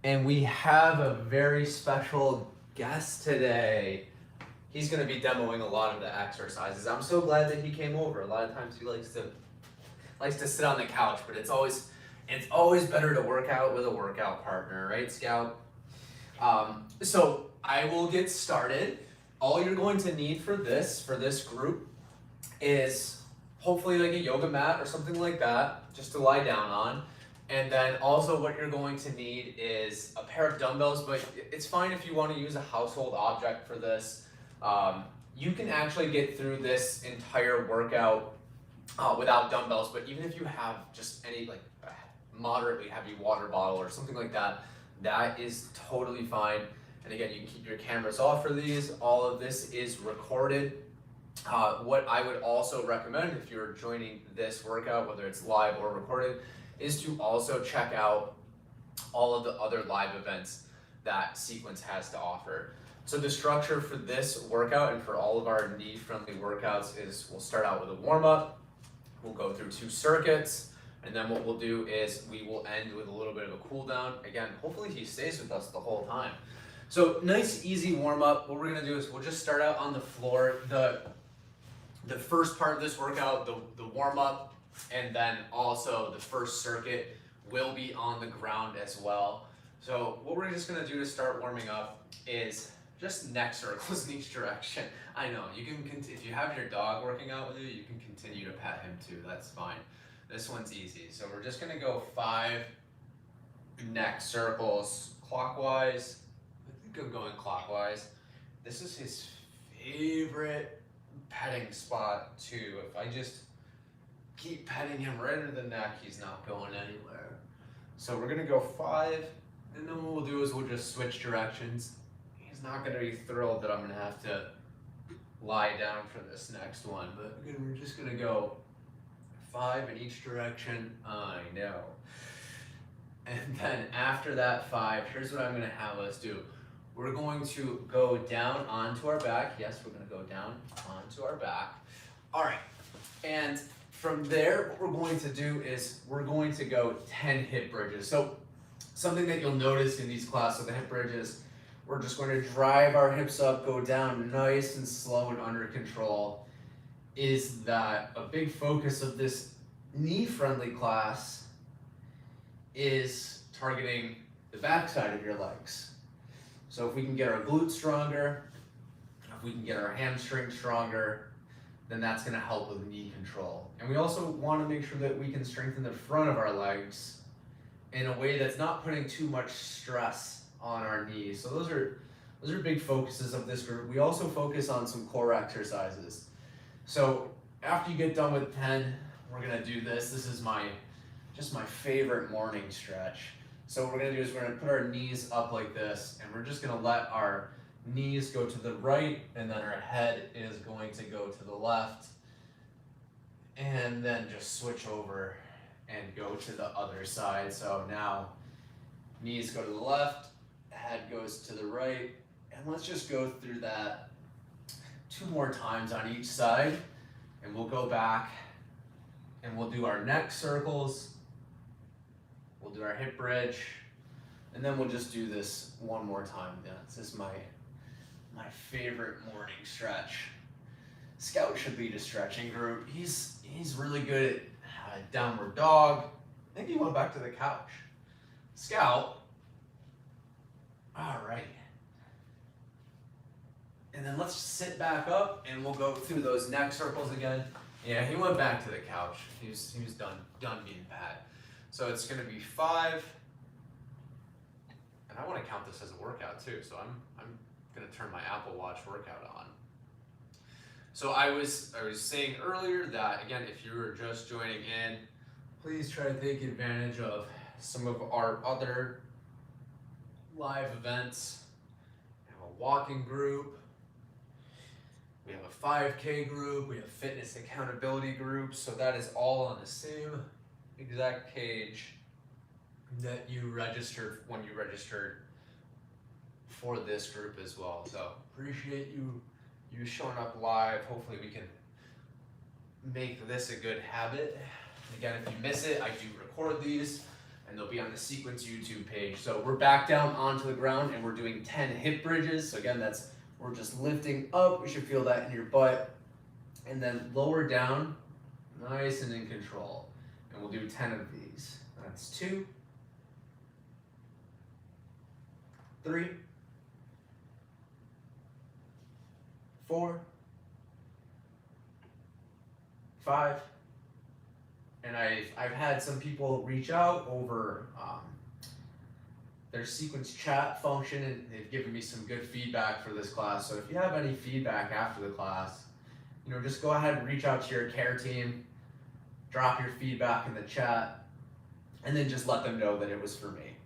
And we have a very special guest today. He's going to be demoing a lot of the exercises. I'm so glad that he came over. A lot of times he likes to sit on the couch, but it's always better to work out with a workout partner, right, Scout? So I will get started. All you're going to need for this group is hopefully like a yoga mat or something like that, just to lie down on. And then also what you're going to need is a pair of dumbbells, but it's fine if you want to use a household object for this. You can actually get through this entire workout without dumbbells, but even if you have just any like moderately heavy water bottle or something like that, that is totally fine. And again, you can keep your cameras off for these. All of this is recorded. What I would also recommend if you're joining this workout, whether it's live or recorded, is to also check out all of the other live events that Sequence has to offer. So the structure for this workout and for all of our knee-friendly workouts is we'll start out with a warm-up, we'll go through 2 circuits, and then what we'll do is we will end with a little bit of a cool down. Again, hopefully he stays with us the whole time. So nice, easy warm-up. What we're gonna do is we'll just start out on the floor. The first part of this workout, the warm-up, and then also the first circuit will be on the ground as well. So what we're just gonna do to start warming up is just neck circles in each direction. I know, you can, if you have your dog working out with you, you can continue to pet him too, that's fine. This one's easy. So we're just gonna go 5 neck circles clockwise. I think I'm going clockwise. This is his favorite petting spot too. If I just keep petting him right into the neck, he's not going anywhere. So we're gonna go 5, and then what we'll do is we'll just switch directions. He's not gonna be thrilled that I'm gonna have to lie down for this next one, but again, we're just gonna go 5 in each direction. I know. And then after that 5, here's what I'm gonna have us do. We're going to go down onto our back. Yes, we're gonna go down onto our back. All right, and from there, what we're going to do is we're going to go 10 hip bridges. So something that you'll notice in these classes with the hip bridges, we're just going to drive our hips up, go down nice and slow and under control. Is that a big focus of this knee-friendly class is targeting the backside of your legs. So if we can get our glutes stronger, if we can get our hamstrings stronger, then that's gonna help with knee control. And we also wanna make sure that we can strengthen the front of our legs in a way that's not putting too much stress on our knees. So those are big focuses of this group. We also focus on some core exercises. So after you get done with 10, we're gonna do this. This is just my favorite morning stretch. So what we're gonna do is we're gonna put our knees up like this, and we're just gonna let our knees go to the right, and then our head is going to go to the left, and then just switch over and go to the other side. So now knees go to the left, head goes to the right, and let's just go through that 2 more times on each side, and we'll go back and we'll do our neck circles, we'll do our hip bridge, and then we'll just do this 1 more time. Yeah, this is my favorite morning stretch. Scout should be the stretching group. He's really good at downward dog. I think he went back to the couch. Scout. All right. And then let's sit back up and we'll go through those neck circles again. Yeah, he went back to the couch. He was done being pat. So it's gonna be 5. And I want to count this as a workout too, so I'm gonna turn my Apple Watch workout on. So I was saying earlier that again, if you were just joining in, please try to take advantage of some of our other live events. We have a walking group, we have a 5K group, we have fitness accountability groups, so that is all on the same exact page that you registered when you registered for this group as well. So appreciate you showing up live. Hopefully we can make this a good habit. Again, if you miss it, I do record these. and they'll be on the Sequence YouTube page. So we're back down onto the ground and we're doing 10 hip bridges. So again, we're just lifting up. You should feel that in your butt. And then lower down, nice and in control. And we'll do 10 of these. That's 2, 3, 4, 5. And I've had some people reach out over their Sequence chat function, and they've given me some good feedback for this class. So if you have any feedback after the class, just go ahead and reach out to your care team, drop your feedback in the chat, and then just let them know that it was for me.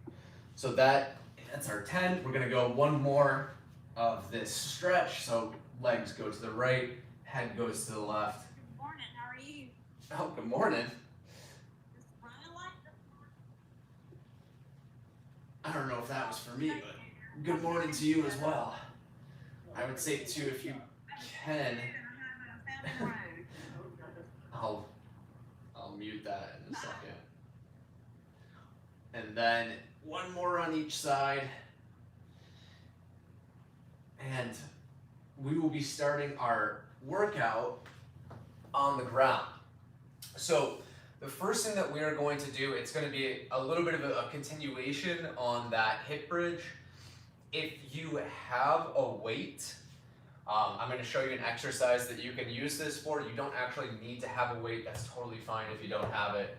So that's our 10. We're gonna go one more of this stretch. So legs go to the right, head goes to the left. Good morning, how are you? Oh, good morning. I don't know if that was for me, but good morning to you as well. I would say too, if you can, I'll mute that in a second. And then one more on each side. And we will be starting our workout on the ground. So the first thing that we are going to do, it's going to be a little bit of a continuation on that hip bridge. If you have a weight, I'm going to show you an exercise that you can use this for. You don't actually need to have a weight. That's totally fine if you don't have it.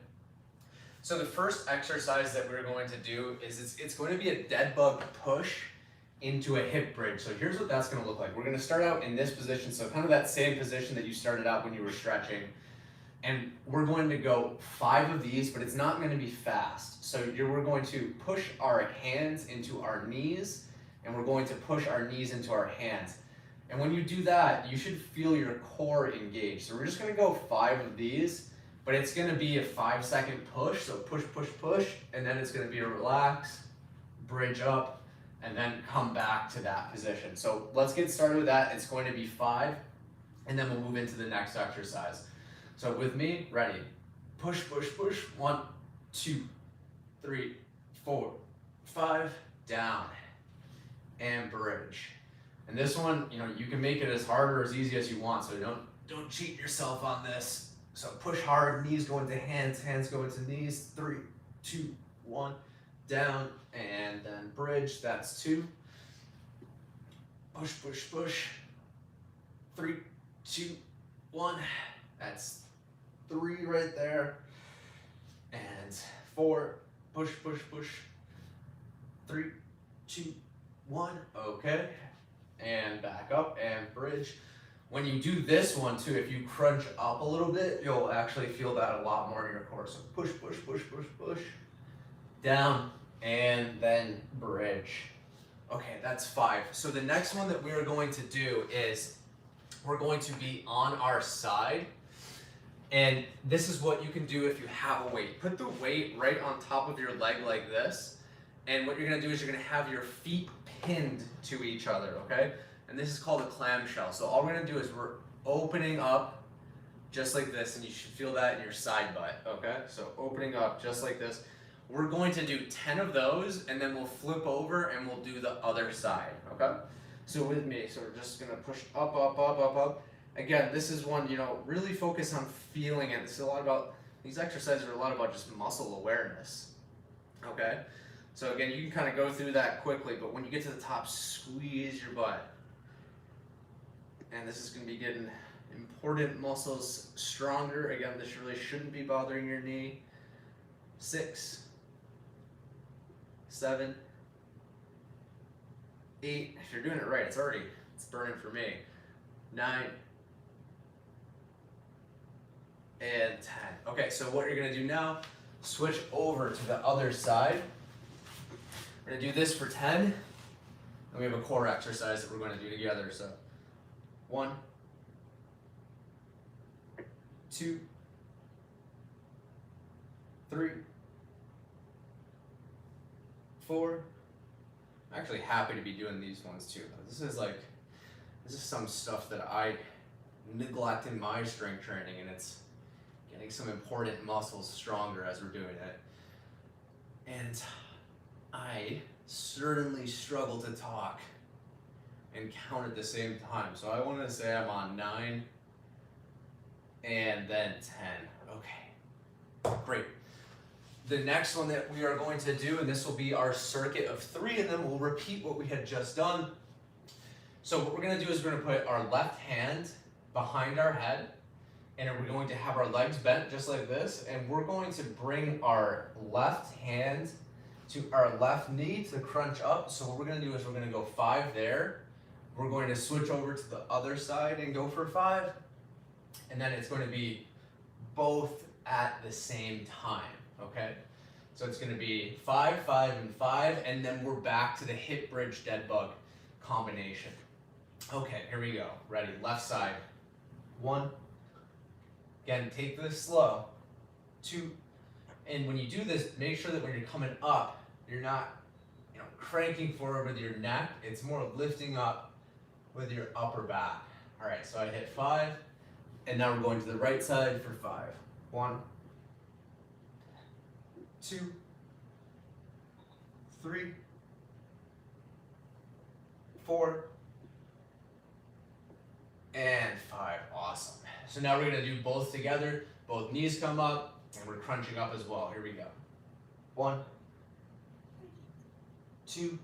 So the first exercise that we're going to do is it's going to be a dead bug push into a hip bridge. So here's what that's going to look like. We're going to start out in this position, so kind of that same position that you started out when you were stretching. And we're going to go 5 of these, but it's not going to be fast. So we're going to push our hands into our knees, and we're going to push our knees into our hands. And when you do that, you should feel your core engaged. So we're just going to go 5 of these, but it's going to be a 5-second push. So push, push, push, and then it's going to be a relax, bridge up, and then come back to that position. So let's get started with that. It's going to be 5, and then we'll move into the next exercise. So with me, ready? Push, push, push. 1, 2, 3, 4, 5. Down and bridge. And this one, you can make it as hard or as easy as you want. So don't cheat yourself on this. So push hard. Knees go into hands. Hands go into knees. 3, 2, 1. Down and then bridge. That's 2. Push, push, push. 3, 2, 1. That's 3 right there. And 4. Push, push, push. 3, 2, 1. Okay. And back up and bridge. When you do this one too, if you crunch up a little bit, you'll actually feel that a lot more in your core. So push, push, push, push, push. Down and then bridge. Okay, that's 5. So the next one that we're going to do is we're going to be on our side. And this is what you can do if you have a weight. Put the weight right on top of your leg like this. And what you're gonna do is you're gonna have your feet pinned to each other, okay? And this is called a clamshell. So all we're gonna do is we're opening up just like this, and you should feel that in your side butt, okay? So opening up just like this. We're going to do 10 of those, and then we'll flip over and we'll do the other side, okay? So with me, so we're just gonna push up, up, up, up, up. Again, this is one, really focus on feeling it. This is a lot about, these exercises are a lot about just muscle awareness, okay? So again, you can kind of go through that quickly, but when you get to the top, squeeze your butt. And this is going to be getting important muscles stronger. Again, this really shouldn't be bothering your knee. 6, 7, 8. If you're doing it right, it's burning for me. 9, and 10. Okay, so what you're going to do now, switch over to the other side. We're going to do this for 10, and we have a core exercise that we're going to do together. So 1, 2, 3, 4. I'm actually happy to be doing these ones too. This is some stuff that I neglect in my strength training, and it's getting some important muscles stronger as we're doing it. And I certainly struggle to talk and count at the same time. So I want to say I'm on 9 and then 10. Okay, great. The next one that we are going to do, and this will be our circuit of 3, and then we'll repeat what we had just done. So what we're going to do is we're going to put our left hand behind our head, and we're going to have our legs bent just like this, and we're going to bring our left hand to our left knee to crunch up. So what we're going to do is we're going to go 5 there. We're going to switch over to the other side and go for 5, and then it's going to be both at the same time. Okay, so it's going to be 5, 5, and 5, and then we're back to the hip bridge dead bug combination. Okay, here we go. Ready? Left side. 1. Again, take this slow. 2. And when you do this, make sure that when you're coming up, you're not, cranking forward with your neck. It's more lifting up with your upper back. All right, so I hit 5, and now we're going to the right side for 5. 1, 2, 3, 4, and 5. Awesome. So now we're going to do both together. Both knees come up, and we're crunching up as well. Here we go. 1, 2,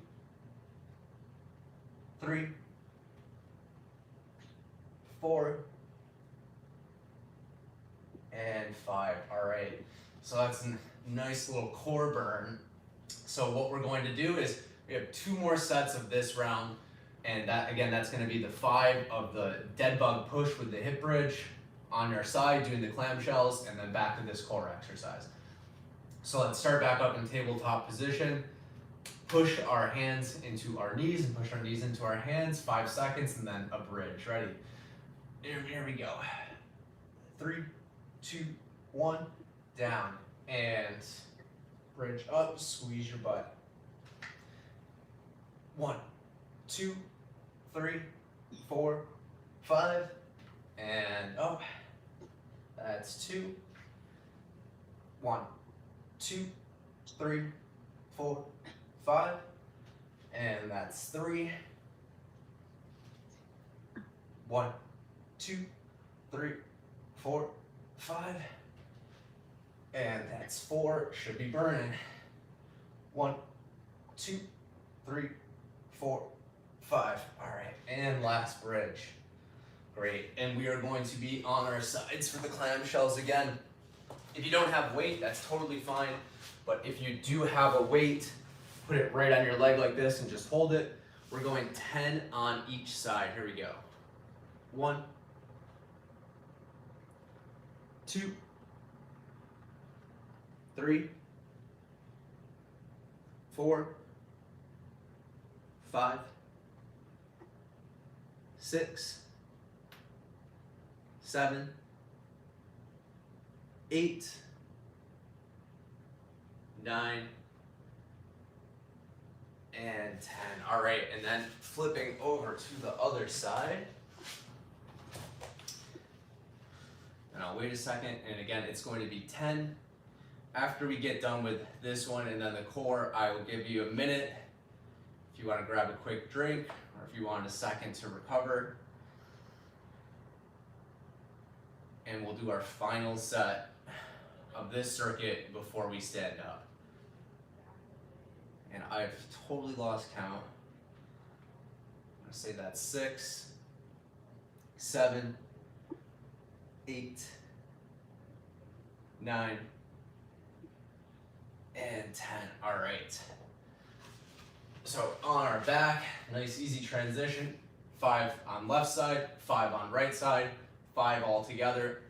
3, 4, and 5. All right. So that's a nice little core burn. So what we're going to do is we have 2 more sets of this round, and that again, that's going to be the 5 of the dead bug push with the hip bridge on your side, doing the clamshells, and then back to this core exercise. So let's start back up in tabletop position. Push our hands into our knees and push our knees into our hands. 5 seconds, and then a bridge. Ready? Here we go. 3, 2, 1. Down and bridge up, squeeze your butt. 1, 2, 3, 4, 5, and up. That's 2. 1, 2, 3, 4, 5, and that's 3. 1, 2, 3, 4, 5. And that's 4, should be burning. 1, 2, 3, 4, 5. All right, and last bridge. Great, and we are going to be on our sides for the clamshells again. If you don't have weight, that's totally fine. But if you do have a weight, put it right on your leg like this and just hold it. We're going 10 on each side. Here we go. 1, 2, 3, 4, 5, 6, 7, 8, 9, and 10. All right, and then flipping over to the other side. And I'll wait a second, and again, it's going to be 10. After we get done with this one and then the core, I will give you a minute if you want to grab a quick drink or if you want a second to recover. And we'll do our final set of this circuit before we stand up. And I've totally lost count. I'm going to say that's 6, 7, 8, 9, and 10. All right. So on our back, nice easy transition. 5 on left side, 5 on right side, 5 all together.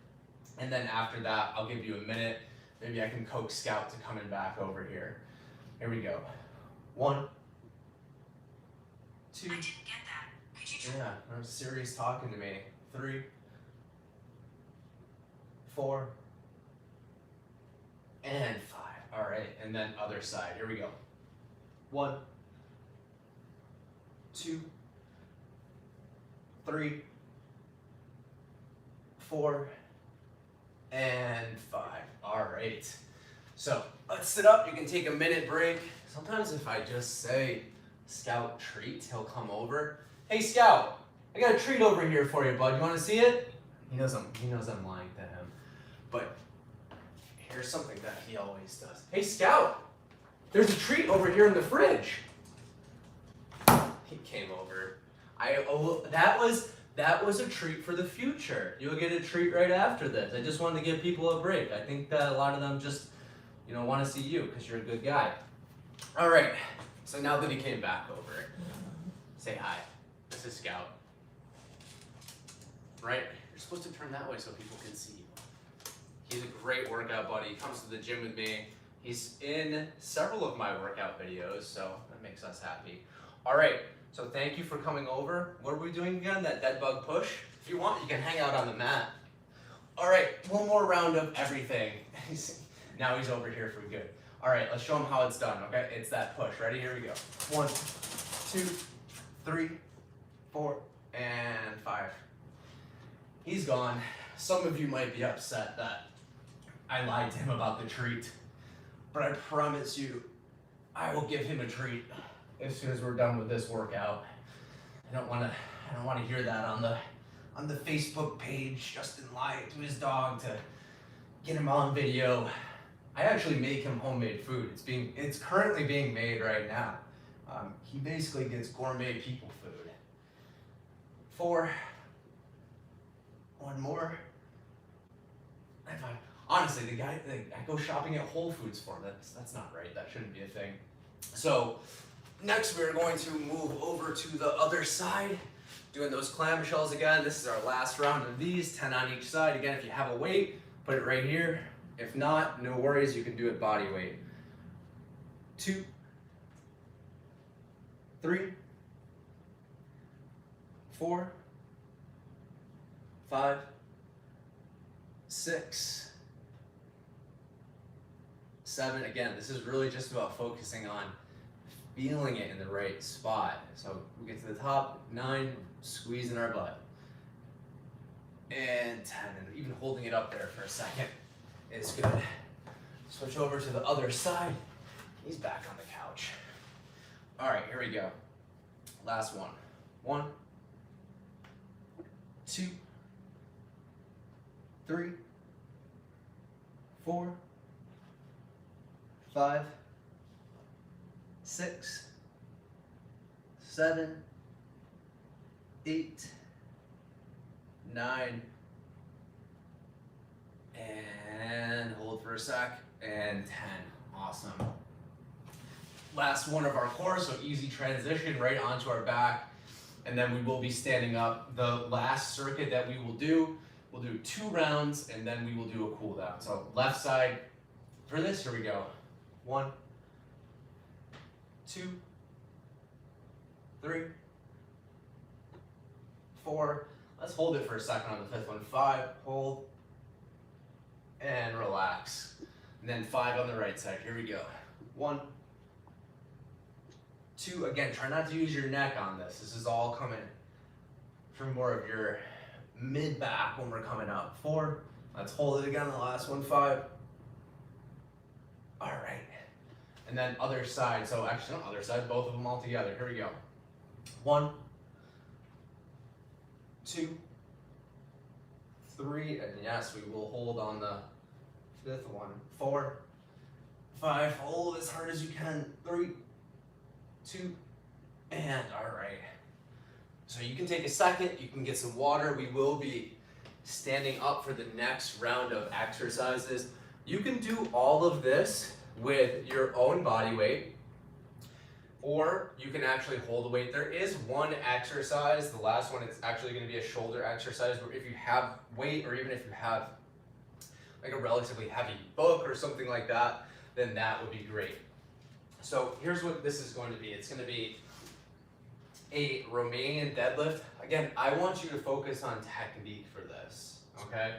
And then after that, I'll give you a minute. Maybe I can coax Scout to coming back over here. Here we go. 1, 2. I didn't get that. Could you? Yeah, Siri's talking to me. 3, 4, and 5. All right, and then other side. Here we go. 1, 2, 3, 4, and 5. All right. So let's sit up. You can take a minute break. Sometimes if I just say, Scout treat, he'll come over. Hey Scout, I got a treat over here for you, bud. You want to see it? He knows I'm lying to him. But here's something that he always does. Hey Scout, there's a treat over here in the fridge. He came over. That was a treat for the future. You'll get a treat right after this. I just wanted to give people a break. I think that a lot of them just, want to see you because you're a good guy. All right. So now that he came back over, say hi. This is Scout. Right? You're supposed to turn that way so people can see you. He's a great workout buddy. He comes to the gym with me. He's in several of my workout videos, so that makes us happy. All right. So thank you for coming over. What are we doing again? That dead bug push? If you want, you can hang out on the mat. All right, one more round of everything. Now he's over here for good. All right, let's show him how it's done, okay? It's that push. Ready? Here we go. 1, 2, 3, 4, and 5. He's gone. Some of you might be upset that I lied to him about the treat, but I promise you, I will give him a treat as soon as we're done with this workout. I don't want to hear that on the Facebook page. Justin lied to his dog to get him on video. I actually make him homemade food. It's currently being made right now. He basically gets gourmet people food. 4, 1 more, and 5. Honestly, I go shopping at Whole Foods for this. That's not right. That shouldn't be a thing. So next we're going to move over to the other side, doing those clamshells again. This is our last round of these, 10 on each side. Again, if you have a weight, put it right here. If not, no worries, you can do it body weight. 2, 3, 4, 5, 6, 7. Again, this is really just about focusing on feeling it in the right spot. So we get to the top, 9, squeezing our butt. And 10, and even holding it up there for a second is good. Switch over to the other side. He's back on the couch. All right, here we go. Last one. 1, 2, 3, 4, 5, 6, 7, 8, 9, and hold for a sec, and 10. Awesome. Last one of our core, so easy transition right onto our back, and then we will be standing up. The last circuit that we will do, we'll do 2 rounds, and then we will do a cool down. So left side for this, here we go. 1, 2, 3, 4. Let's hold it for a second on the 5th one. 5, hold, and relax. And then 5 on the right side. Here we go. 1, 2. Again, try not to use your neck on this. This is all coming from more of your mid back when we're coming up. 4. Let's hold it again. The last one. 5. All right. And then other side. So actually, not other side. Both of them all together. Here we go. 1, 2, 3, and yes, we will hold on the 5th one. 4, 5, hold as hard as you can. 3, 2, and all right. So you can take a second, you can get some water. We will be standing up for the next round of exercises. You can do all of this with your own body weight, or you can actually hold the weight. There is one exercise, the last one, it's actually going to be a shoulder exercise, where if you have weight, or even if you have like a relatively heavy book or something like that, then that would be great. So here's what this is going to be. It's going to be a Romanian deadlift. Again, I want you to focus on technique for this, okay?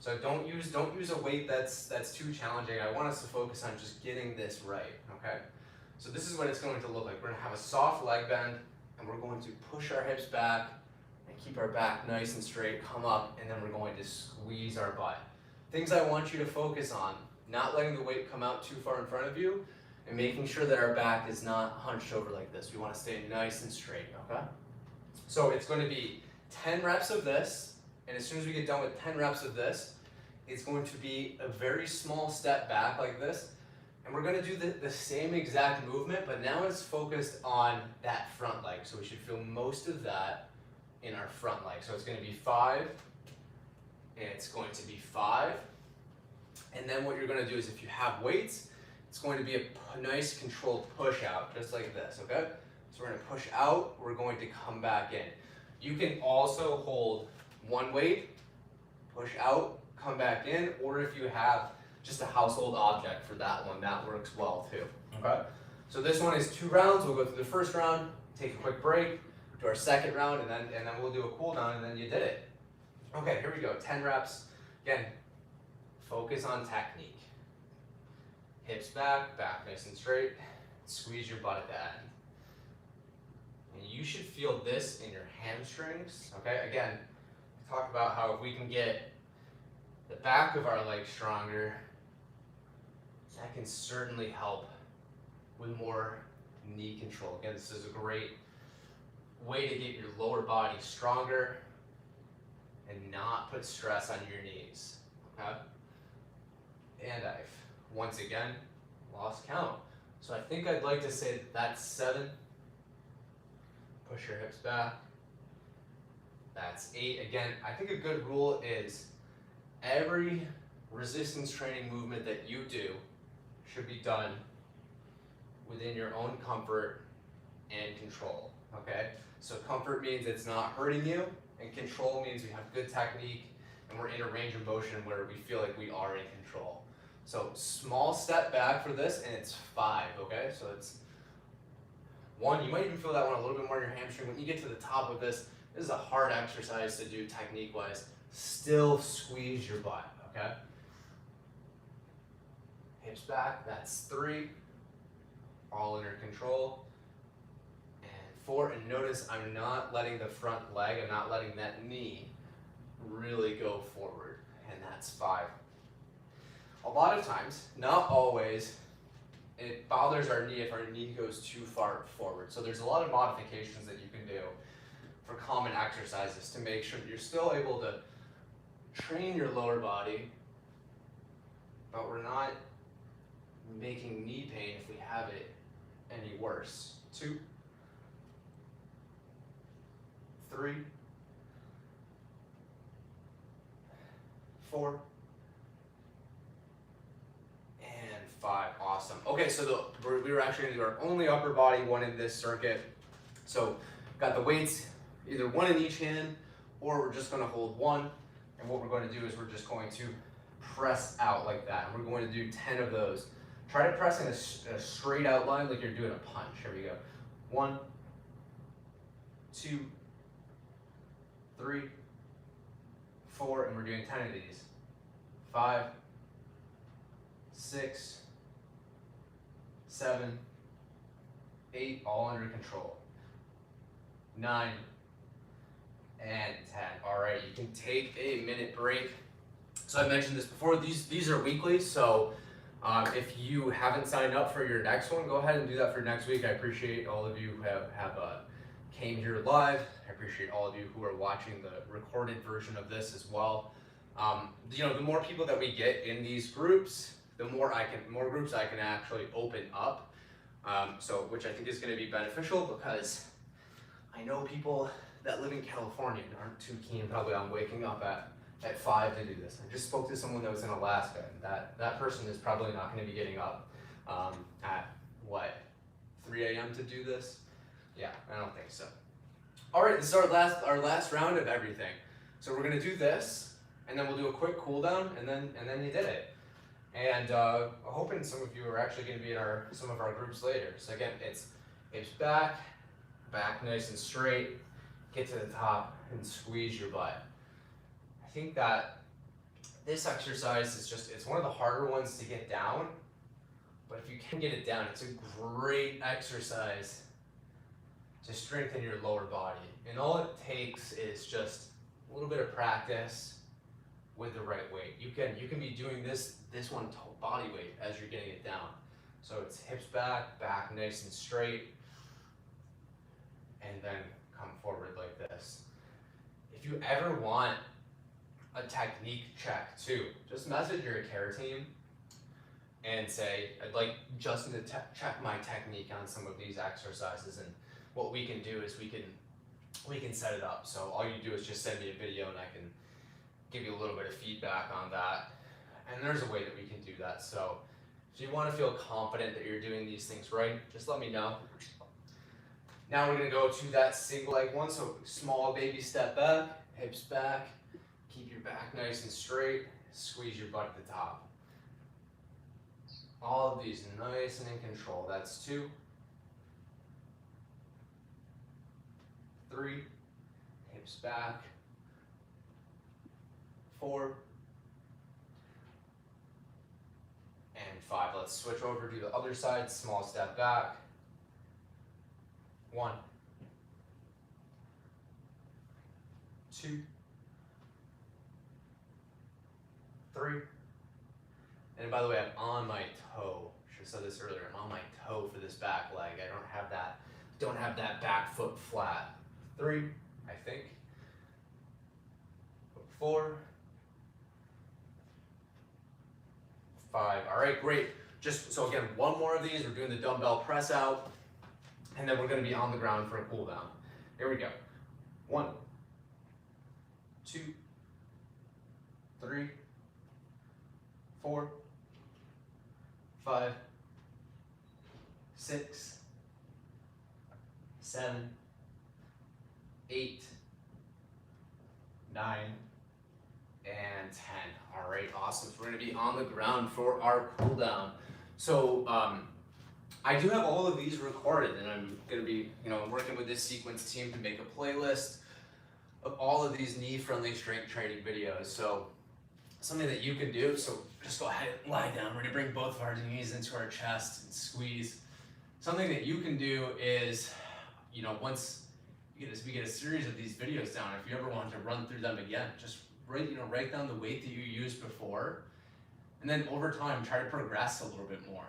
So don't use a weight that's too challenging. I want us to focus on just getting this right, okay? So this is what it's going to look like. We're going to have a soft leg bend, and we're going to push our hips back and keep our back nice and straight, come up, and then we're going to squeeze our butt. Things I want you to focus on not letting the weight come out too far in front of you, and making sure that our back is not hunched over like this. We want to stay nice and straight, okay? So it's going to be 10 reps of this, and as soon as we get done with 10 reps of this, it's going to be a very small step back like this, and we're going to do the same exact movement, but now it's focused on that front leg, so we should feel most of that in our front leg. So it's going to be 5, it's going to be 5, and then what you're going to do is if you have weights, it's going to be a nice controlled push out, just like this, okay? So we're going to push out, we're going to come back in. You can also hold one weight, push out, come back in, or if you have just a household object for that one, that works well too, okay? So this one is 2 rounds. We'll go through the first round, take a quick break, do our second round, and then we'll do a cool down, and then you did it. Okay, here we go, 10 reps. Again, focus on technique. Hips back, back nice and straight, squeeze your butt at the end. And you should feel this in your hamstrings, okay? Again, talk about how if we can get the back of our leg stronger, that can certainly help with more knee control. Again, this is a great way to get your lower body stronger and not put stress on your knees, okay? And I've, once again, lost count. So I think I'd like to say that's 7. Push your hips back. That's 8. Again, I think a good rule is every resistance training movement that you do should be done within your own comfort and control, okay? So comfort means it's not hurting you, and control means we have good technique and we're in a range of motion where we feel like we are in control. So small step back for this, and it's 5, okay? So it's 1, you might even feel that one a little bit more in your hamstring. When you get to the top of this, this is a hard exercise to do technique-wise. Still squeeze your butt, okay? Hips back, that's 3, all under control. And 4, and notice I'm not letting the front leg, I'm not letting that knee really go forward, and that's 5. A lot of times, not always, it bothers our knee if our knee goes too far forward. So there's a lot of modifications that you can do for common exercises to make sure that you're still able to train your lower body, but we're not making knee pain if we have it any worse. 2, 3, 4, and 5. Awesome. Okay, so we were actually going to do our only upper body one in this circuit. So got the weights, either one in each hand, or we're just going to hold one. And what we're going to do is we're just going to press out like that. And we're going to do 10 of those. Try to press in a straight out line like you're doing a punch. Here we go. 1, 2, 3, 4, and we're doing 10 of these. 5, 6, 7, 8, all under control. 9, and 10. All right, you can take a minute break. So I mentioned this before, these are weekly, so if you haven't signed up for your next one, go ahead and do that for next week. I appreciate all of you who have came here live. I appreciate all of you who are watching the recorded version of this as well. The more people that we get in these groups, the more groups I can actually open up. Which I think is going to be beneficial, because I know people that live in California aren't too keen probably on waking up at 5 to do this. I just spoke to someone that was in Alaska, and that person is probably not going to be getting up at 3 a.m. to do this? Yeah, I don't think so. All right, this is our last round of everything. So we're going to do this, and then we'll do a quick cool down, and then you did it. And I'm hoping some of you are actually going to be in some of our groups later. So again, it's hips back nice and straight, get to the top, and squeeze your butt. I think that this exercise is it's one of the harder ones to get down, but if you can get it down, it's a great exercise to strengthen your lower body. And all it takes is just a little bit of practice with the right weight. You can be doing this one body weight as you're getting it down. So it's hips back, back nice and straight, and then come forward like this. If you ever want a technique check too, just message your care team and say, I'd like Justin to check my technique on some of these exercises, and what we can do is we can set it up. So all you do is just send me a video and I can give you a little bit of feedback on that. And there's a way that we can do that. So if you want to feel confident that you're doing these things right, just let me know. Now we're going to go to that single leg one. So small baby step back, hips back, keep your back nice and straight, squeeze your butt at the top. All of these nice and in control. That's 2, 3, hips back, 4, and 5. Let's switch over to the other side. Small step back. 1, 2, 3. And by the way, I'm on my toe. Should have said this earlier. I'm on my toe for this back leg. I don't have that back foot flat. 3, I think. 4, 5. All right, great. So again, one more of these. We're doing the dumbbell press out, and then we're going to be on the ground for a cool down. Here we go. 1, 2, 3, 4, 5, 6, 7, 8, 9, and 10. All right, awesome. So we're going to be on the ground for our cool down. So I do have all of these recorded, and I'm going to be, working with this sequence team to make a playlist of all of these knee-friendly strength training videos. So something that you can do, so just go ahead and lie down. We're going to bring both of our knees into our chest and squeeze. Something that you can do is, once we get a series of these videos down, if you ever want to run through them again, just write down the weight that you used before, and then over time try to progress a little bit more.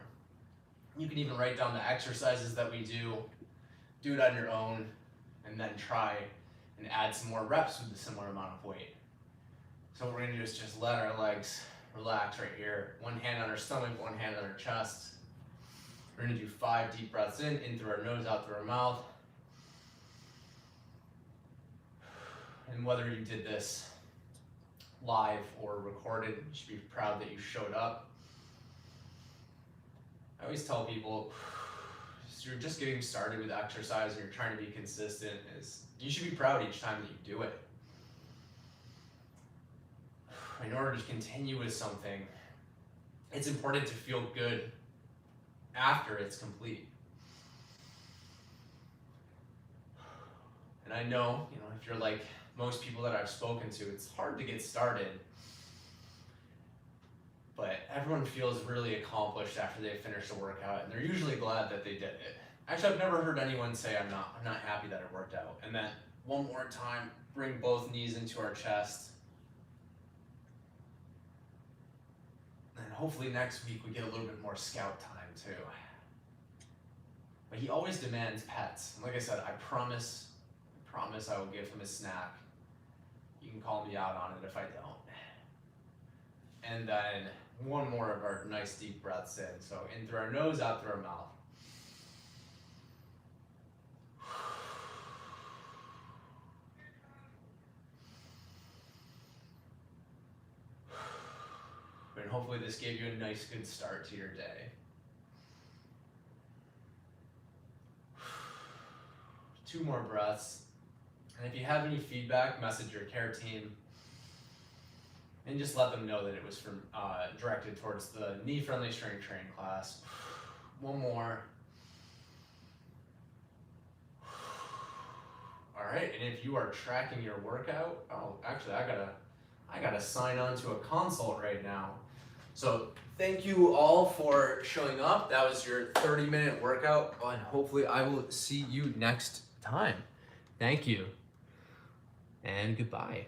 You can even write down the exercises that we do it on your own, and then try and add some more reps with a similar amount of weight. So what we're gonna do is just let our legs relax right here. One hand on our stomach, one hand on our chest. We're gonna do 5 deep breaths in through our nose, out through our mouth. And whether you did this live or recorded, you should be proud that you showed up. I always tell people, you're just getting started with exercise and you're trying to be consistent, you should be proud each time that you do it. In order to continue with something, it's important to feel good after it's complete. And I know, if you're like most people that I've spoken to, it's hard to get started, but everyone feels really accomplished after they finish the workout, and they're usually glad that they did it. Actually, I've never heard anyone say, I'm not happy that it worked out. And then one more time, bring both knees into our chest. And hopefully next week we get a little bit more scout time too. But he always demands pets. And like I said, I promise I will give him a snack. You can call me out on it if I don't. And then one more of our nice deep breaths in. So in through our nose, out through our mouth. And hopefully this gave you a nice, good start to your day. 2 more breaths. And if you have any feedback, message your care team and just let them know that it was from directed towards the knee-friendly strength training class. 1 more. All right, and if you are tracking your workout, actually I gotta sign on to a consult right now. So thank you all for showing up. That was your 30-minute workout, and hopefully I will see you next time. Thank you, and goodbye.